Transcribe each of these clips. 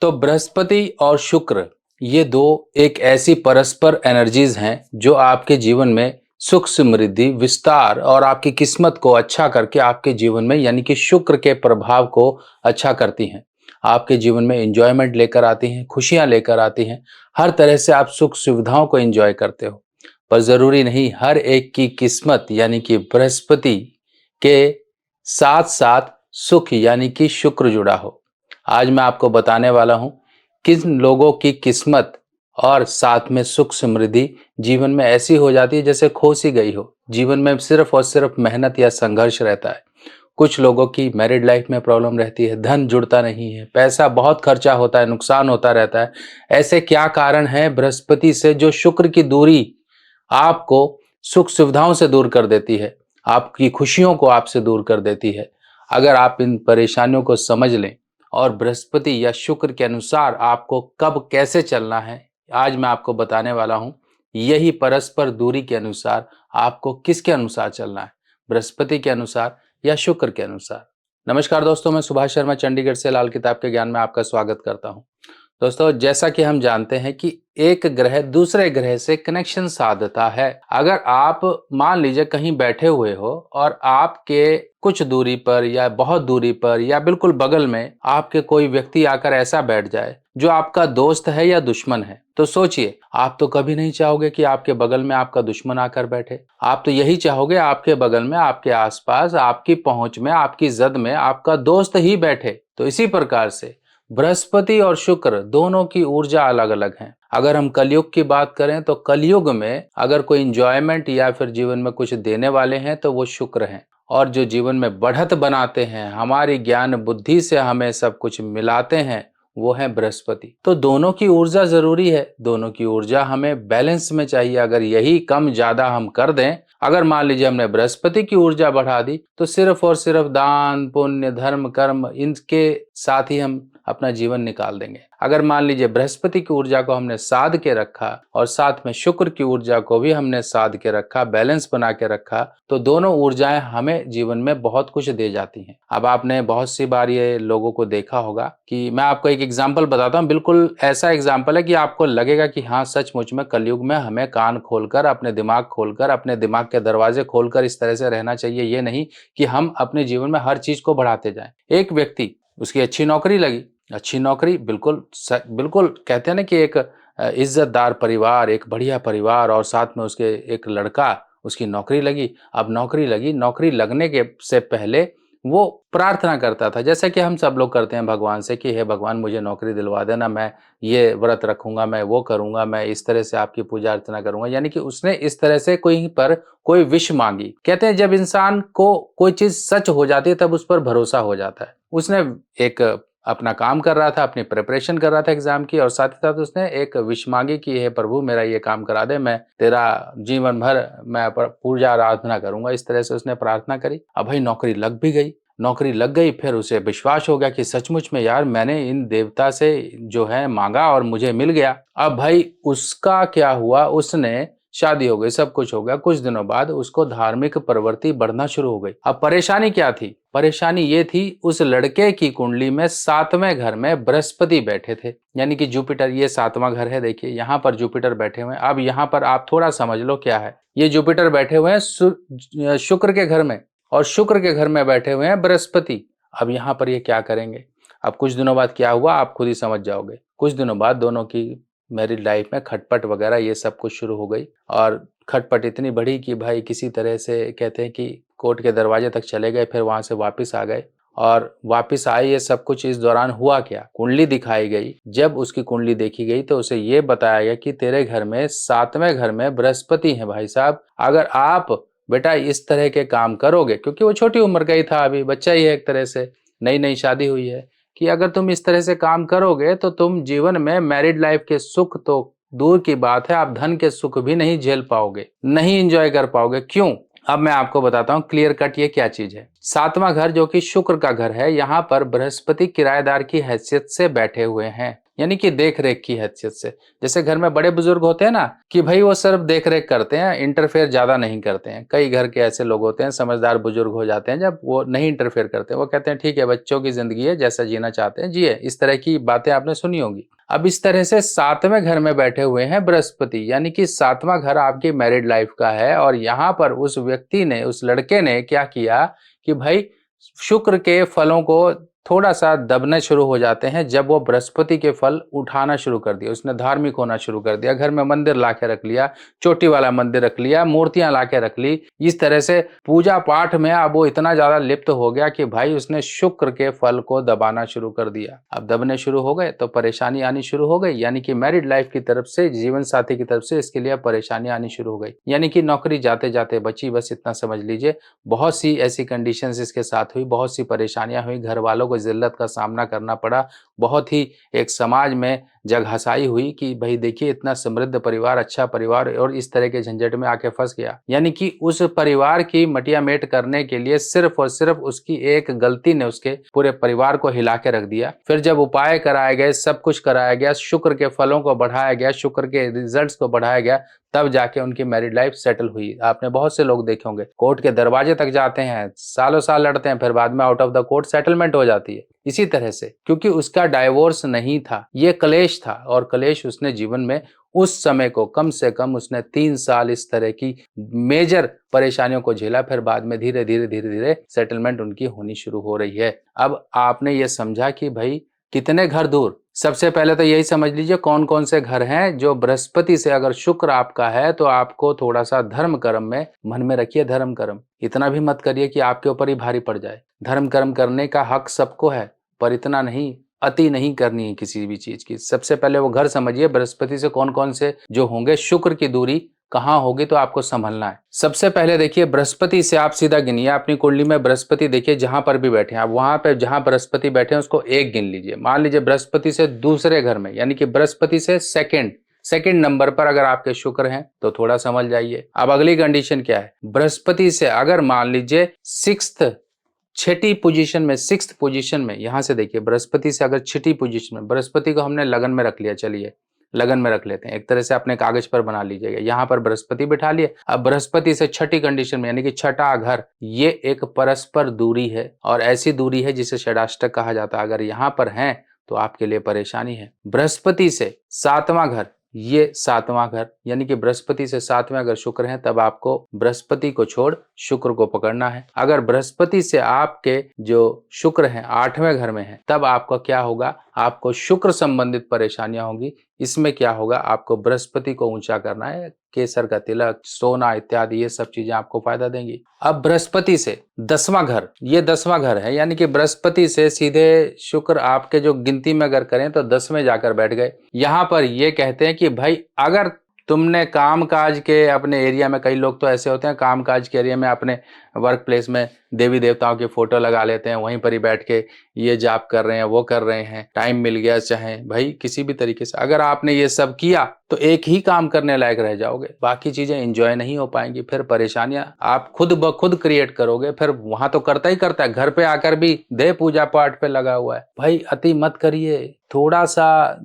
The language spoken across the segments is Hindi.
तो बृहस्पति और शुक्र ये दो एक ऐसी परस्पर एनर्जीज हैं जो आपके जीवन में सुख समृद्धि विस्तार और आपकी किस्मत को अच्छा करके आपके जीवन में यानी कि शुक्र के प्रभाव को अच्छा करती हैं। आपके जीवन में एंजॉयमेंट लेकर आती हैं, खुशियां लेकर आती हैं। हर तरह से आप सुख सुविधाओं को एंजॉय करते हो। पर जरूरी नहीं हर एक की किस्मत यानी कि बृहस्पति के साथ साथ सुख यानी कि शुक्र जुड़ा हो। आज मैं आपको बताने वाला हूं किन लोगों की किस्मत और साथ में सुख समृद्धि जीवन में ऐसी हो जाती है जैसे खो सी गई हो। जीवन में सिर्फ और सिर्फ मेहनत या संघर्ष रहता है। कुछ लोगों की मैरिड लाइफ में प्रॉब्लम रहती है, धन जुड़ता नहीं है, पैसा बहुत खर्चा होता है, नुकसान होता रहता है। ऐसे क्या कारण है बृहस्पति से जो शुक्र की दूरी आपको सुख सुविधाओं से दूर कर देती है, आपकी खुशियों को आपसे दूर कर देती है। अगर आप इन परेशानियों को समझ लें और बृहस्पति या शुक्र के अनुसार आपको कब कैसे चलना है, आज मैं आपको बताने वाला हूं। यही परस्पर दूरी के अनुसार आपको किसके अनुसार चलना है, बृहस्पति के अनुसार या शुक्र के अनुसार। नमस्कार दोस्तों, मैं सुभाष शर्मा चंडीगढ़ से लाल किताब के ज्ञान में आपका स्वागत करता हूं। दोस्तों, जैसा कि हम जानते हैं कि एक ग्रह दूसरे ग्रह से कनेक्शन साधता है। अगर आप मान लीजिए कहीं बैठे हुए हो और आपके कुछ दूरी पर या बहुत दूरी पर या बिल्कुल बगल में आपके कोई व्यक्ति आकर ऐसा बैठ जाए जो आपका दोस्त है या दुश्मन है, तो सोचिए, आप तो कभी नहीं चाहोगे कि आपके बगल में आपका दुश्मन आकर बैठे। आप तो यही चाहोगे आपके बगल में, आपके आसपास, आपकी पहुंच में, आपकी जद में आपका दोस्त ही बैठे। तो इसी प्रकार से बृहस्पति और शुक्र दोनों की ऊर्जा अलग अलग है। अगर हम कलयुग की बात करें तो कलयुग में अगर कोई इंजॉयमेंट या फिर जीवन में कुछ देने वाले हैं तो वो शुक्र हैं। और जो जीवन में बढ़त बनाते हैं, हमारी ज्ञान बुद्धि से हमें सब कुछ मिलाते हैं, वो है बृहस्पति। तो दोनों की ऊर्जा जरूरी है, दोनों की ऊर्जा हमें बैलेंस में चाहिए। अगर यही कम ज्यादा हम कर दें, अगर मान लीजिए हमने बृहस्पति की ऊर्जा बढ़ा दी तो सिर्फ और सिर्फ दान पुण्य धर्म कर्म इनके साथ ही हम अपना जीवन निकाल देंगे। अगर मान लीजिए बृहस्पति की ऊर्जा को हमने साध के रखा और साथ में शुक्र की ऊर्जा को भी हमने साध के रखा, बैलेंस बना के रखा, तो दोनों ऊर्जाएं हमें जीवन में बहुत कुछ दे जाती हैं। अब आपने बहुत सी बार ये लोगों को देखा होगा कि मैं आपको एक एग्जाम्पल बताता हूँ। बिल्कुल ऐसा एग्जाम्पल है कि आपको लगेगा कि हाँ, सचमुच में कलयुग में हमें कान खोलकर, अपने दिमाग खोलकर, अपने दिमाग के दरवाजे खोलकर इस तरह से रहना चाहिए। ये नहीं कि हम अपने जीवन में हर चीज को बढ़ाते जाएं। एक व्यक्ति, उसकी अच्छी नौकरी लगी, अच्छी नौकरी, बिल्कुल बिल्कुल कहते हैं ना कि एक इज्जतदार परिवार, एक बढ़िया परिवार, और साथ में उसके एक लड़का, उसकी नौकरी लगी। अब नौकरी लगी, नौकरी लगने के से पहले वो प्रार्थना करता था, जैसा कि हम सब लोग करते हैं भगवान से कि हे भगवान, मुझे नौकरी दिलवा देना, मैं ये व्रत रखूंगा, मैं वो करूंगा, मैं इस तरह से आपकी पूजा अर्चना करूंगा। यानी कि उसने इस तरह से कोई पर कोई विश मांगी। कहते हैं जब इंसान को कोई चीज सच हो जाती है तब उस पर भरोसा हो जाता है। उसने एक अपना काम कर रहा था, अपनी प्रिपरेशन कर रहा था एग्जाम की, और साथ ही साथ उसने एक विश मांगी कि हे प्रभु, मेरा ये काम करा दे, मैं तेरा जीवन भर मैं पूजा आराधना करूंगा। इस तरह से उसने प्रार्थना करी। अब भाई नौकरी लग भी गई। नौकरी लग गई, फिर उसे विश्वास हो गया कि सचमुच में यार मैंने इन देवता से जो है मांगा और मुझे मिल गया। अब भाई उसका क्या हुआ, उसने शादी हो गई, सब कुछ हो गया। कुछ दिनों बाद उसको धार्मिक प्रवृत्ति बढ़ना शुरू हो गई। अब परेशानी क्या थी? परेशानी ये थी, उस लड़के की कुंडली में 7वें घर में बृहस्पति बैठे थे, यानी कि जुपिटर। ये 7वां घर है, देखिए यहाँ पर जुपिटर बैठे हुए हैं। अब यहाँ पर आप थोड़ा समझ लो क्या है। ये जुपिटर बैठे हुए हैं शुक्र के घर में, और शुक्र के घर में बैठे हुए हैं बृहस्पति। अब यहाँ पर ये क्या करेंगे? अब कुछ दिनों बाद क्या हुआ आप खुद ही समझ जाओगे। कुछ दिनों बाद दोनों की मैरिड लाइफ में खटपट वगैरह ये सब कुछ शुरू हो गई, और खटपट इतनी बढ़ी कि भाई किसी तरह से कहते हैं कि कोर्ट के दरवाजे तक चले गए, फिर वहां से वापस आ गए। और वापस आए, ये सब कुछ इस दौरान हुआ क्या, कुंडली दिखाई गई। जब उसकी कुंडली देखी गई तो उसे ये बताया गया कि तेरे घर में 7वें घर में बृहस्पति है भाई साहब। अगर आप बेटा इस तरह के काम करोगे, क्योंकि वो छोटी उम्र का ही था, अभी बच्चा ही है, एक तरह से नई नई शादी हुई है, कि अगर तुम इस तरह से काम करोगे तो तुम जीवन में मैरिड लाइफ के सुख तो दूर की बात है, आप धन के सुख भी नहीं झेल पाओगे, नहीं एंजॉय कर पाओगे। क्यों? अब मैं आपको बताता हूँ क्लियर कट ये क्या चीज है। सातवां घर जो कि शुक्र का घर है, यहाँ पर बृहस्पति किराएदार की हैसियत से बैठे हुए हैं, यानी कि देख रेख की हैसियत से। जैसे घर में बड़े बुजुर्ग होते हैं ना कि भाई वो सिर्फ देख रेख करते हैं, इंटरफेयर ज्यादा नहीं करते हैं। कई घर के ऐसे लोग होते हैं, समझदार बुजुर्ग हो जाते हैं, जब वो नहीं इंटरफेयर करते, वो कहते हैं ठीक है बच्चों की जिंदगी है, जैसा जीना चाहते हैं जिए। इस तरह की बातें आपने सुनी होगी। अब इस तरह से सातवें घर में बैठे हुए हैं बृहस्पति, यानी कि सातवां घर आपकी मैरिड लाइफ का है। और यहाँ पर उस व्यक्ति ने, उस लड़के ने क्या किया कि भाई शुक्र के फलों को थोड़ा सा दबने शुरू हो जाते हैं जब वो बृहस्पति के फल उठाना शुरू कर दिया। उसने धार्मिक होना शुरू कर दिया, घर में मंदिर लाके रख लिया, चोटी वाला मंदिर रख लिया, मूर्तियां लाके रख ली। इस तरह से पूजा पाठ में अब वो इतना ज्यादा लिप्त हो गया कि भाई उसने शुक्र के फल को दबाना शुरू कर दिया। अब दबने शुरू हो गए तो परेशानी आनी शुरू हो गई, यानी कि मैरिड लाइफ की तरफ से, जीवन साथी की तरफ से इसके लिए परेशानी आनी शुरू हो गई, यानी कि नौकरी जाते जाते बची। बस इतना समझ लीजिए। बहुत सी ऐसी कंडीशंस इसके साथ हुई, बहुत सी परेशानियां हुई, घर वालों को जिल्लत का सामना करना पड़ा, बहुत ही एक समाज में जगहसाई हुई कि भाई देखिए इतना समृद्ध परिवार, अच्छा परिवार, और इस तरह के झंझट में आके फंस गया। यानी कि उस परिवार की मटिया मेट करने के लिए सिर्फ और सिर्फ उसकी एक गलती ने उसके पूरे परिवार को हिला के रख दिया। फिर जब उपाय कराए गए, सब कुछ कराया गया, शुक्र के फलों को बढ़ाया गया, शुक्र के रिजल्ट्स को बढ़ाया गया, तब जाके उनकी मैरिड लाइफ सेटल हुई। आपने बहुत से लोग देखे होंगे, कोर्ट के दरवाजे तक जाते हैं, सालों साल लड़ते हैं, फिर बाद में out of the court settlement हो जाती है। इसी तरह से, क्योंकि उसका डाइवोर्स नहीं था, ये कलेश था, और कलेश उसने जीवन में उस समय को कम से कम उसने 3 साल इस तरह की मेजर परेशानियों को झेला। फिर बाद में धीरे धीरे धीरे धीरे सेटलमेंट उनकी होनी शुरू हो रही है। अब आपने ये समझा कि भाई कितने घर दूर। सबसे पहले तो यही समझ लीजिए कौन कौन से घर हैं जो बृहस्पति से, अगर शुक्र आपका है तो आपको थोड़ा सा धर्म कर्म में मन में रखिए। धर्म कर्म इतना भी मत करिए कि आपके ऊपर ही भारी पड़ जाए। धर्म कर्म करने का हक सबको है, पर इतना नहीं, अति नहीं करनी है किसी भी चीज की। सबसे पहले वो घर समझिए, बृहस्पति से कौन कौन से जो होंगे, शुक्र की दूरी कहाँ होगी तो आपको संभलना है। सबसे पहले देखिए बृहस्पति से आप सीधा गिनिए, अपनी कुंडली में बृहस्पति देखिए, जहां पर भी बैठे हैं आप, वहां पे जहां बृहस्पति बैठे हैं उसको एक गिन लीजिए। मान लीजिए बृहस्पति से दूसरे घर में, यानी कि बृहस्पति से सेकंड नंबर पर अगर आपके शुक्र हैं तो थोड़ा समझ जाइए। अब अगली कंडीशन क्या है, बृहस्पति से अगर मान लीजिए छठी पोजीशन में, यहां से देखिए बृहस्पति से अगर छठी पोजीशन में, बृहस्पति को हमने लगन में रख लिया, चलिए लगन में रख लेते हैं, एक तरह से अपने कागज पर बना लीजिएगा। यहाँ पर बृहस्पति बिठा लिए। अब बृहस्पति से छठी कंडीशन में, यानी कि छठा घर, ये एक परस्पर दूरी है, और ऐसी दूरी है जिसे षडाष्टक कहा जाता है। अगर यहाँ पर हैं तो आपके लिए परेशानी है। बृहस्पति से सातवां घर, ये सातवां घर, यानी कि बृहस्पति से सातवें अगर शुक्र है तब आपको बृहस्पति को छोड़ शुक्र को पकड़ना है। अगर बृहस्पति से आपके जो शुक्र हैं आठवें घर में है, तब आपको क्या होगा, आपको शुक्र संबंधित परेशानियां होंगी। इसमें क्या होगा, आपको बृहस्पति को ऊंचा करना है, केसर का तिलक, सोना इत्यादि, ये सब चीजें आपको फायदा देंगी। अब बृहस्पति से 10वां घर, ये 10वां घर है, यानी कि बृहस्पति से सीधे शुक्र आपके जो गिनती में अगर करें तो 10वें जाकर बैठ गए। यहां पर ये कहते हैं कि भाई अगर तुमने काम काज के अपने एरिया में, कई लोग तो ऐसे होते हैं काम काज के एरिया में अपने वर्क प्लेस में देवी देवताओं की फोटो लगा लेते हैं, वहीं पर ही बैठ के ये जाप कर रहे हैं, वो कर रहे हैं, टाइम मिल गया चाहे भाई किसी भी तरीके से, अगर आपने ये सब किया तो एक ही काम करने लायक रह जाओगे, बाकी चीजें एंजॉय नहीं हो पाएंगी। फिर परेशानियां आप खुद ब खुद क्रिएट करोगे। फिर वहां तो करता ही करता है, घर पे आकर भी दे पूजा पाठ पे लगा हुआ है। भाई अति मत करिए, थोड़ा सा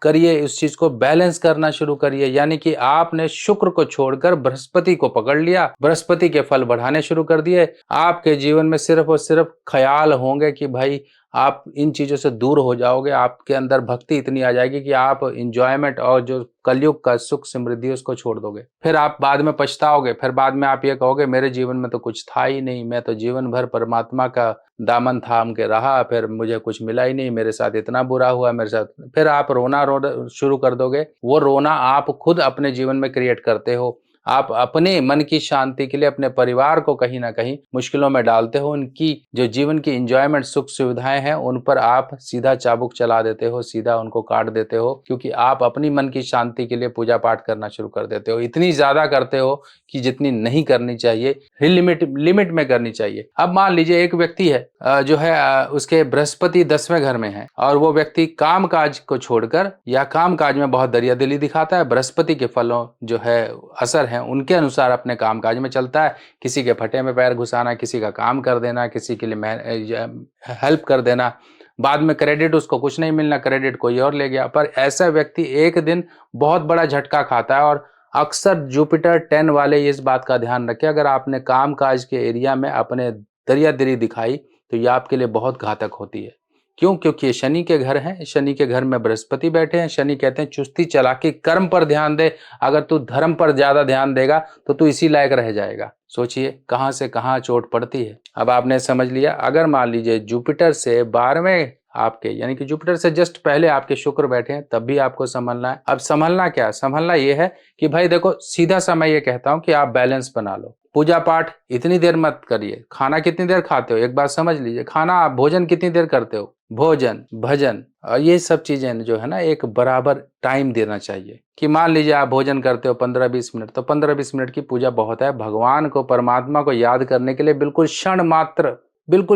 करिए, उस चीज को बैलेंस करना शुरू करिए। यानी कि आपने शुक्र को छोड़कर बृहस्पति को पकड़ लिया, बृहस्पति के फल बढ़ाने शुरू कर दिए। आपके जीवन में सिर्फ और सिर्फ ख्याल होंगे कि भाई आप इन चीजों से दूर हो जाओगे, आपके अंदर भक्ति इतनी आ जाएगी कि आप इंजॉयमेंट और जो कलयुग का सुख समृद्धि उसको छोड़ दोगे। फिर आप बाद में पछताओगे, फिर बाद में आप ये कहोगे मेरे जीवन में तो कुछ था ही नहीं, मैं तो जीवन भर परमात्मा का दामन थाम के रहा, फिर मुझे कुछ मिला ही नहीं, मेरे साथ इतना बुरा हुआ मेरे साथ। फिर आप रोना शुरू कर दोगे। वो रोना आप खुद अपने जीवन में क्रिएट करते हो। आप अपने मन की शांति के लिए अपने परिवार को कहीं ना कहीं मुश्किलों में डालते हो। उनकी जो जीवन की एंजॉयमेंट सुख सुविधाएं हैं उन पर आप सीधा चाबुक चला देते हो, सीधा उनको काट देते हो, क्योंकि आप अपनी मन की शांति के लिए पूजा पाठ करना शुरू कर देते हो। इतनी ज्यादा करते हो कि जितनी नहीं करनी चाहिए, लिमिट में करनी चाहिए। अब मान लीजिए एक व्यक्ति है जो है उसके बृहस्पति 10वें घर में है, और वो व्यक्ति काम काज को छोड़कर या काम काज में बहुत दरियादिली दिखाता है, बृहस्पति के फलों जो है असर है हैं उनके अनुसार अपने कामकाज में चलता है। किसी के फटे में पैर घुसाना, किसी का काम कर देना, किसी के लिए हेल्प कर देना, बाद में क्रेडिट उसको कुछ नहीं मिलना, क्रेडिट कोई और ले गया। पर ऐसा व्यक्ति एक दिन बहुत बड़ा झटका खाता है। और अक्सर जुपिटर 10 वाले इस बात का ध्यान रखें, अगर आपने काम काज के एरिया में अपने दरियादिरी दिखाई तो ये आपके लिए बहुत घातक होती है। क्यों? क्योंकि ये शनि के घर हैं, शनि के घर में बृहस्पति बैठे हैं। शनि कहते हैं चुस्ती चालाकी, कर्म पर ध्यान दे। अगर तू धर्म पर ज्यादा ध्यान देगा तो तू इसी लायक रह जाएगा। सोचिए कहां से कहां चोट पड़ती है। अब आपने समझ लिया। अगर मान लीजिए जुपिटर से 12वें आपके, यानी कि जुपिटर से जस्ट पहले आपके शुक्र बैठे हैं, तब भी आपको संभलना है। अब संभलना क्या? संभलना ये है कि भाई देखो, सीधा सा मैं ये कहता हूं कि आप बैलेंस बना लो। पूजा पाठ इतनी देर मत करिए। खाना कितनी देर खाते हो? एक बात समझ लीजिए, खाना आप भोजन कितनी देर करते हो? भोजन, भजन और ये सब चीजें जो है ना, एक बराबर टाइम देना चाहिए। कि मान लीजिए आप भोजन करते हो 15-20 मिनट, तो 15-20 मिनट की पूजा बहुत है। भगवान को, परमात्मा को याद करने के लिए बिल्कुल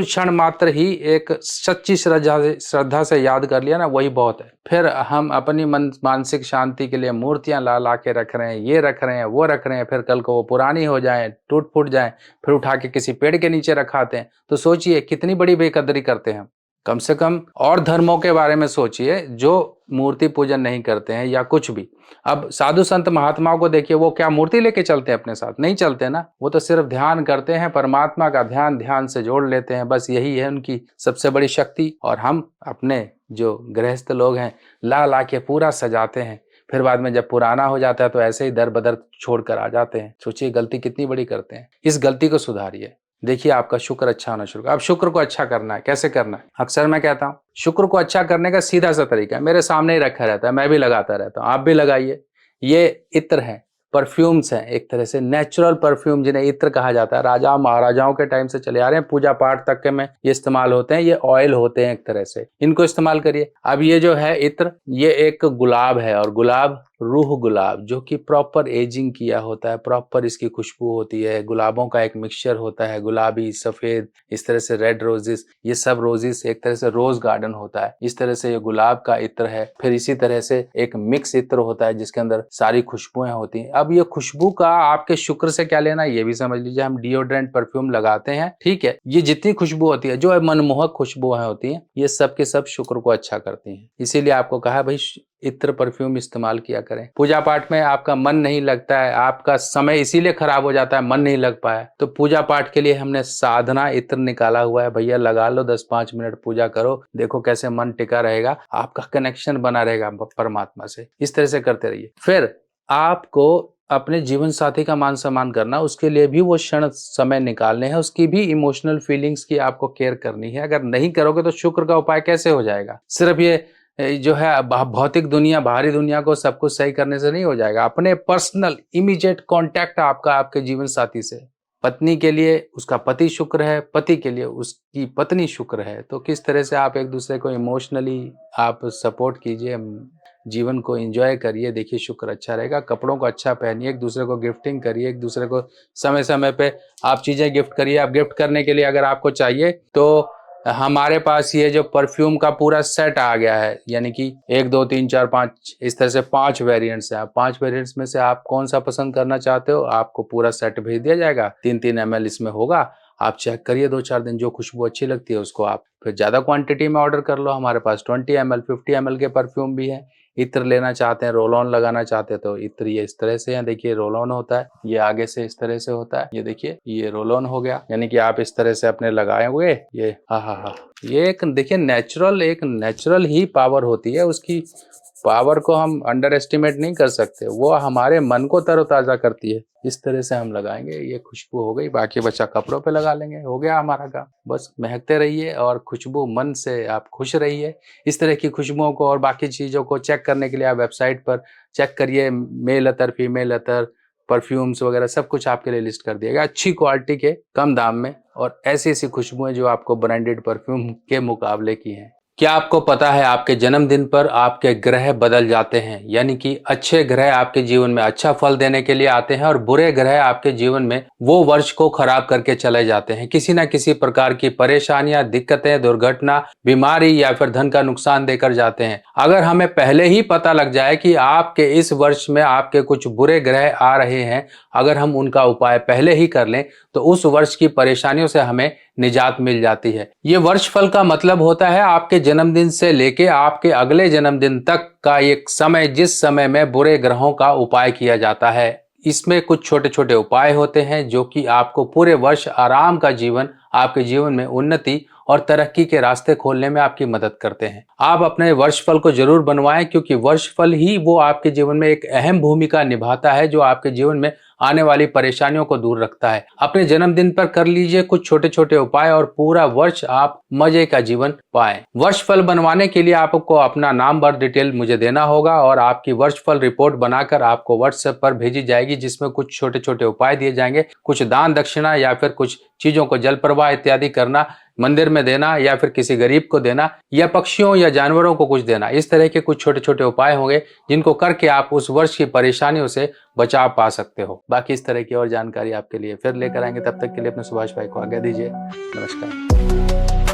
क्षण मात्र ही एक सच्ची श्रद्धा से याद कर लिया ना, वही बहुत है। फिर हम अपनी मानसिक शांति के लिए मूर्तियां ला के रख रहे हैं, ये रख रहे हैं, वो रख रहे हैं, फिर कल को वो पुरानी हो जाए, टूट फूट जाए, फिर उठा के किसी पेड़ के नीचे रखाते हैं। तो सोचिए कितनी बड़ी बेकदरी करते हैं हम। कम से कम और धर्मों के बारे में सोचिए जो मूर्ति पूजन नहीं करते हैं या कुछ भी। अब साधु संत महात्माओं को देखिए, वो क्या मूर्ति लेके चलते हैं अपने साथ? नहीं चलते ना। वो तो सिर्फ ध्यान करते हैं, परमात्मा का ध्यान से जोड़ लेते हैं। बस यही है उनकी सबसे बड़ी शक्ति। और हम अपने जो गृहस्थ लोग हैं ला के पूरा सजाते हैं, फिर बाद में जब पुराना हो जाता है तो ऐसे ही दर बदर छोड़कर आ जाते हैं। सोचिए गलती कितनी बड़ी करते हैं। इस गलती को सुधारिए। देखिए आपका शुक्र अच्छा होना शुरू। अब शुक्र को अच्छा करना है, कैसे करना है? अक्सर मैं कहता हूं शुक्र को अच्छा करने का सीधा सा तरीका है, मेरे सामने ही रखा रहता है, मैं भी लगाता रहता हूं, आप भी लगाइए। ये इत्र है, परफ्यूम्स हैं, एक तरह से नेचुरल परफ्यूम जिन्हें इत्र कहा जाता है। राजा महाराजाओं के टाइम से चले आ रहे हैं, पूजा पाठ तक के में ये इस्तेमाल होते हैं। ये ऑयल होते हैं एक तरह से, इनको इस्तेमाल करिए। अब ये जो है इत्र, ये एक गुलाब है, और गुलाब रूह गुलाब, जो कि प्रॉपर एजिंग किया होता है, प्रॉपर इसकी खुशबू होती है। गुलाबों का एक मिक्सचर होता है, गुलाबी, सफेद, इस तरह से रेड रोजेस, ये सब रोजेस एक तरह से रोज गार्डन होता है। इस तरह से ये गुलाब का इत्र है। फिर इसी तरह से एक मिक्स इत्र होता है जिसके अंदर सारी खुशबुएं होती हैं। अब ये खुशबू का आपके शुक्र से क्या लेना, ये भी समझ लीजिए। हम डिओड्रेंट परफ्यूम लगाते हैं, ठीक है, ये जितनी खुशबू होती है, जो मनमोहक खुशबुएं होती हैं, ये सब के सब शुक्र को अच्छा करती हैं। इसीलिए आपको कहा भाई इत्र परफ्यूम इस्तेमाल किया करें। पूजा पाठ में आपका मन नहीं लगता है, आपका समय इसीलिए खराब हो जाता है, मन नहीं लग पाया, तो पूजा पाठ के लिए हमने साधना इत्र निकाला हुआ है। भैया लगा लो, 10-5 मिनट पूजा करो, देखो कैसे मन टिका रहेगा, आपका कनेक्शन बना रहेगा परमात्मा से। इस तरह से करते रहिए। फिर आपको अपने जीवन साथी का मान सम्मान करना, उसके लिए भी वो क्षण समय निकालने हैं, उसकी भी इमोशनल फीलिंग्स की आपको केयर करनी है। अगर नहीं करोगे तो शुक्र का उपाय कैसे हो जाएगा? सिर्फ ये जो है भौतिक दुनिया, बाहरी दुनिया को सब कुछ सही करने से नहीं हो जाएगा। अपने पर्सनल इमीडिएट कांटेक्ट आपका आपके जीवन साथी से। पत्नी के लिए उसका पति शुक्र है, पति के लिए उसकी पत्नी शुक्र है। तो किस तरह से आप एक दूसरे को इमोशनली आप सपोर्ट कीजिए, जीवन को एंजॉय करिए। देखिए शुक्र अच्छा रहेगा। कपड़ों को अच्छा पहनिए, एक दूसरे को गिफ्टिंग करिए, एक दूसरे को समय समय पे आप चीजें गिफ्ट करिए। आप गिफ्ट करने के लिए अगर आपको चाहिए तो हमारे पास ये जो परफ्यूम का पूरा सेट आ गया है, यानी कि 1 2 3 4 5 इस तरह से 5 वेरिएंट्स हैं। 5 वेरिएंट्स में से आप कौन सा पसंद करना चाहते हो, आपको पूरा सेट भेज दिया जाएगा। 3-3 ml इसमें होगा। आप चेक करिए 2-4 दिन, जो खुशबू अच्छी लगती है उसको आप फिर ज्यादा क्वांटिटी में ऑर्डर कर लो। हमारे पास 20 ml 50 ml के परफ्यूम भी है। इत्र लेना चाहते हैं, रोल ऑन लगाना चाहते हैं तो इत्र ये इस तरह से है। देखिए रोल ऑन होता है, ये आगे से इस तरह से होता है। ये देखिए ये रोल ऑन हो गया, यानी कि आप इस तरह से अपने लगाए हुए ये हा ये एक देखिए नेचुरल ही पावर होती है। उसकी पावर को हम अंडर एस्टिमेट नहीं कर सकते। वो हमारे मन को तरोताजा करती है। इस तरह से हम लगाएंगे, ये खुशबू हो गई। बाकी बचा कपड़ों पे लगा लेंगे, हो गया हमारा काम। बस महकते रहिए और खुशबू मन से आप खुश रहिए। इस तरह की खुशबुओं को और बाकी चीज़ों को चेक करने के लिए आप वेबसाइट पर चेक करिए। मेल अतर, फीमेल अतर, परफ्यूम्स वगैरह सब कुछ आपके लिए लिस्ट कर दिया गया, अच्छी क्वालिटी के, कम दाम में, और ऐसी ऐसी खुशबुएं जो आपको ब्रांडेड परफ्यूम के मुकाबले की हैं। क्या आपको पता है आपके जन्मदिन पर आपके ग्रह बदल जाते हैं, यानी कि अच्छे ग्रह आपके जीवन में अच्छा फल देने के लिए आते हैं और बुरे ग्रह आपके जीवन में वो वर्ष को खराब करके चले जाते हैं। किसी ना किसी प्रकार की परेशानियां, दिक्कतें, दुर्घटना, बीमारी या फिर धन का नुकसान देकर जाते हैं। अगर हमें पहले ही पता लग जाए कि आपके इस वर्ष में आपके कुछ बुरे ग्रह आ रहे हैं, अगर हम उनका उपाय पहले ही कर लें तो उस वर्ष की परेशानियों से हमें निजात मिल जाती है। ये वर्षफल का मतलब होता है आपके जन्मदिन से लेके आपके अगले जन्मदिन तक का एक समय, जिस समय में बुरे ग्रहों का उपाय किया जाता है। इसमें कुछ छोटे छोटे उपाय होते हैं जो कि आपको पूरे वर्ष आराम का जीवन, आपके जीवन में उन्नति और तरक्की के रास्ते खोलने में आपकी मदद करते हैं। आप अपने वर्षफल को जरूर बनवाएं, क्योंकि वर्षफल ही वो आपके जीवन में एक अहम भूमिका निभाता है जो आपके जीवन में आने वाली परेशानियों को दूर रखता है। अपने जन्मदिन पर कर लीजिए कुछ छोटे छोटे उपाय और पूरा वर्ष आप मजे का जीवन पाएं। वर्षफल बनवाने के लिए आपको अपना नाम, बर्थ डिटेल मुझे देना होगा और आपकी वर्षफल रिपोर्ट बनाकर आपको व्हाट्सएप पर भेजी जाएगी, जिसमें कुछ छोटे छोटे उपाय दिए जाएंगे। कुछ दान दक्षिणा या फिर कुछ चीजों को जल प्रवाह इत्यादि करना, मंदिर में देना या फिर किसी गरीब को देना या पक्षियों या जानवरों को कुछ देना। इस तरह के कुछ छोटे छोटे उपाय होंगे जिनको करके आप उस वर्ष की परेशानियों से बचाव पा सकते हो। बाकी इस तरह की और जानकारी आपके लिए फिर लेकर आएंगे। तब तक के लिए अपने सुभाष भाई को आज्ञा दीजिए। नमस्कार।